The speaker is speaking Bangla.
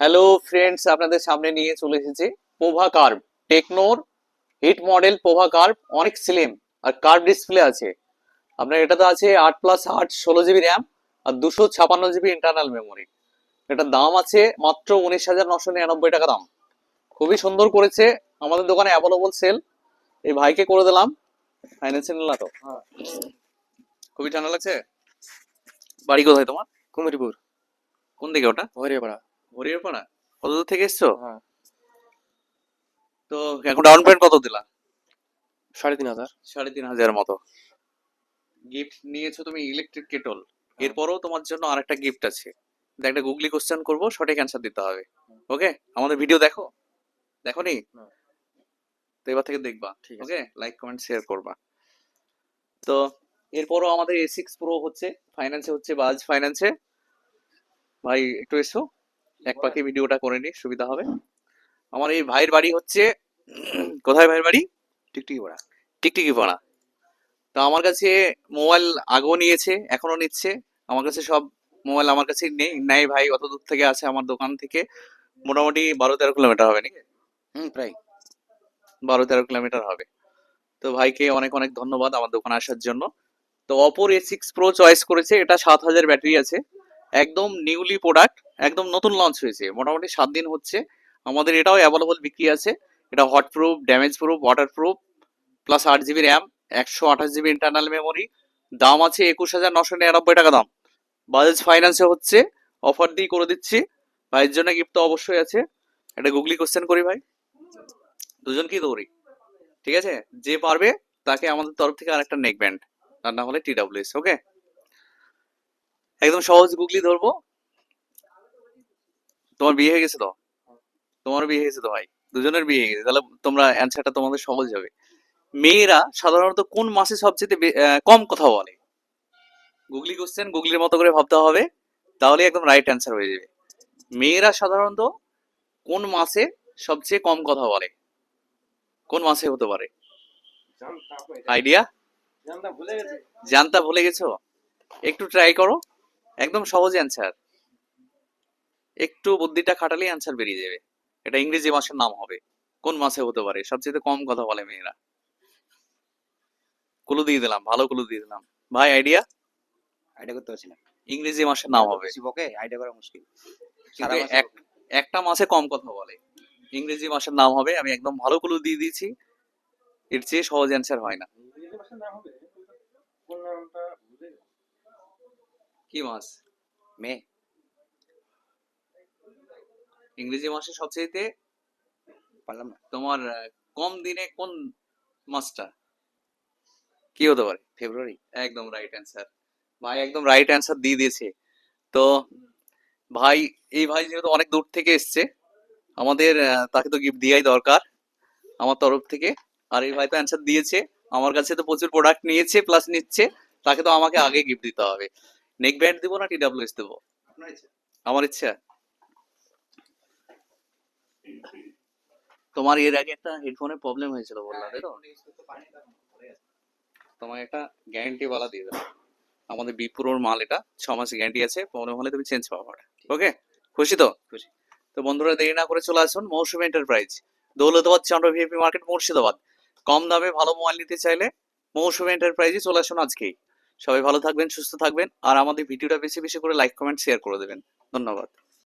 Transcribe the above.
হ্যালো ফ্রেন্ডস, আপনাদের সামনে নিয়ে চলে এসেছি পোভা কার্ভ টেকনোর হিট মডেল পোভা কার্ভ, অনেক স্লিম আর কার্ভ ডিসপ্লে আছে। আপনার এটাতে আছে 8+8 16 জিবি র্যাম আর 256 জিবি ইন্টারনাল মেমোরি। এটার দাম আছে মাত্র 19,999 টাকা দাম। খুবই সুন্দর করেছে, আমাদের দোকানে অ্যাভেলেবল সেল। এই ভাইকে করে দিলাম ফাইন্যান্সিয়াল না তো। খুবই ঠান্ডা লাগছে। বাড়ি কোথায় তোমার? কুমারীপুর। কোন দিকে ওটা? হরিয়াপাড়া। হরিয়ারপাড়া। কত দূর থেকে এসছো? হ্যাঁ। তো এখন ডাউন পেমেন্ট কত দিলা? 3,500। 3,500 মতো। গিফট নিয়েছো তুমি ইলেকট্রিক কেটল। এরপরও তোমার জন্য আরেকটা গিফট আছে। একটা গুগলি কোশ্চেন করবো, সঠিক অ্যান্সার দিতে হবে। ওকে? আমাদের ভিডিও দেখো? দেখোনি? না। তো এবার থেকে দেখবা। ঠিক আছে। ওকে? লাইক কমেন্ট শেয়ার করবা। তো এরপরও আমাদের A6 Pro হচ্ছে ফাইন্যান্সে, হচ্ছে বাজ ফাইন্যান্সে। ভাই একটু এসো, এক পাখি ভিডিওটা করে নি, সুবিধা হবে। আমার এই ভাইয়ের বাড়ি হচ্ছে কোথায় ভাইয়ের বাড়ি? টিকটিকি পাড়া। টিকটিকি পাড়া। তো আমার কাছে মোবাইল আগেও নিয়েছে, এখনো নিচ্ছে। আমার কাছে সব মোবাইল আমার কাছে নেই ভাই। অত দূর থেকে আছে আমার দোকান থেকে, মোটামুটি 12-13 কিলোমিটার হবে নাকি? প্রায় 12-13 কিলোমিটার হবে। তো ভাইকে অনেক অনেক ধন্যবাদ আমার দোকানে আসার জন্য। তো অপর A6 Pro চয়েস করেছে। এটা 7,000 ব্যাটারি আছে, একদম নিউলি প্রোডাক্ট, একদম নতুন লঞ্চ হয়েছে, মোটামুটি 7 দিন হচ্ছে। আমাদের এটাও অ্যাভেলেবল বিক্রি আছে। এটা hot proof, damage proof, water proof, plus 8 GB RAM, 128 GB internal memory. দাম আছে 21,999 টাকা দাম। বাজাজ ফাইন্যান্সে হচ্ছে, অফার দিয়ে করে দিচ্ছি। ভাইয়ের জন্য গিফট তো অবশ্যই আছে। একটা গুগলি কোশ্চেন করি ভাই, দুজন কি দৌড়ি? ঠিক আছে, যে পারবে তাকে আমাদের তরফ থেকে আরেকটা নেক ব্যান্ড, আর না হলে TWS। ওকে? একদম সহজ গুগলি ধরবো। তোমার বিয়ে হয়ে গেছে তো? তোমার বিয়ে হয়ে গেছে তো ভাই, দুজনের বিয়ে হয়ে গেছে, তাহলে তোমরা অ্যান্সারটা তোমাদের সহজ হবে। মেয়েরা সাধারণত কোন মাসে সবচেয়ে কম কথা বলে? গুগলি কোশ্চেন, গুগলির মতো করে ভাবতে হবে, তাহলে একদম রাইট অ্যান্সার হয়ে যাবে। মেয়েরা সাধারণত কোন মাসে সবচেয়ে কম কথা বলে? কোন মাসে হতে পারে? আইডিয়া? জানতা ভুলে গেছো? একটু ট্রাই করো, একদম সহজ অ্যান্সার। একটু বুদ্ধিটা খাটালেই অ্যান্সার বেরিয়ে যাবে। এটা ইংরেজি মাসের নাম হবে। কোন মাসে হতে পারে সবচেয়ে কম কথা বলে মেয়েরা? ক্লু দিয়ে দিলাম, ভালো ক্লু দিয়ে দিলাম। ভাই আইডিয়া? আইডিয়া করতে পারছি না। ইংরেজি মাসের নাম হবে, ওকে, আইডিয়া করা মুশকিল। কিন্তু একটা মাসে কম কথা বলে। ইংরেজি মাসের নাম হবে। আমি একদম ভালো ক্লু দিয়ে দিয়েছি, এর চেয়ে সহজ অ্যান্সার হয় না। কি মাস? মে। ইংরেজি মাসে সবচেয়ে পারলাম না। তোমার কম দিনে কোন মাসটা? কি হতে পারে? ফেব্রুয়ারি। একদম রাইট অ্যান্সার। ভাই একদম রাইট অ্যান্সার দিয়ে দিয়েছে। তো ভাই, এই ভাই যেহেতু অনেক দূর থেকে এসছে, আমাদের তাকে তো গিফট দেওয়াই দরকার আমার তরফ থেকে। আর এই ভাই তো অ্যান্সার দিয়েছে, আমার কাছে তো প্রচুর প্রোডাক্ট নিয়েছে প্লাস নিচ্ছে, তাকে তো আমাকে আগে গিফট দিতে হবে। নেক ব্যান্ড দেবো না TWS দেবো? আমার ইচ্ছা। তোমার এর আগে একটা হেডফোনের প্রবলেম হয়েছিল বললা, তাই তো? তোমার একটা গ্যারান্টি ওয়ালা দিয়ে দেবো। আমাদের বিপুরোর মাল, এটা 6 মাসের গ্যারান্টি আছে, প্রবলেম হলে তুমি চেঞ্জ পাবা। ওকে? খুশি তো? খুশি। তো বন্ধুরা, দেরি না করে চলে আসুন মৌসুমী এন্টারপ্রাইজ, দৌলতাবাদ চন্দ্র ভিআইপি মার্কেট, মুর্শিদাবাদ। কম দামে ভালো মোবাইল নিতে চাইলে মৌসুমী এন্টারপ্রাইজে চলে আসুন আজকেই। সবাই ভালো থাকবেন, সুস্থ থাকবেন, আর আমাদের ভিডিওটা বেশি বেশি করে লাইক কমেন্ট শেয়ার করে দেবেন। ধন্যবাদ।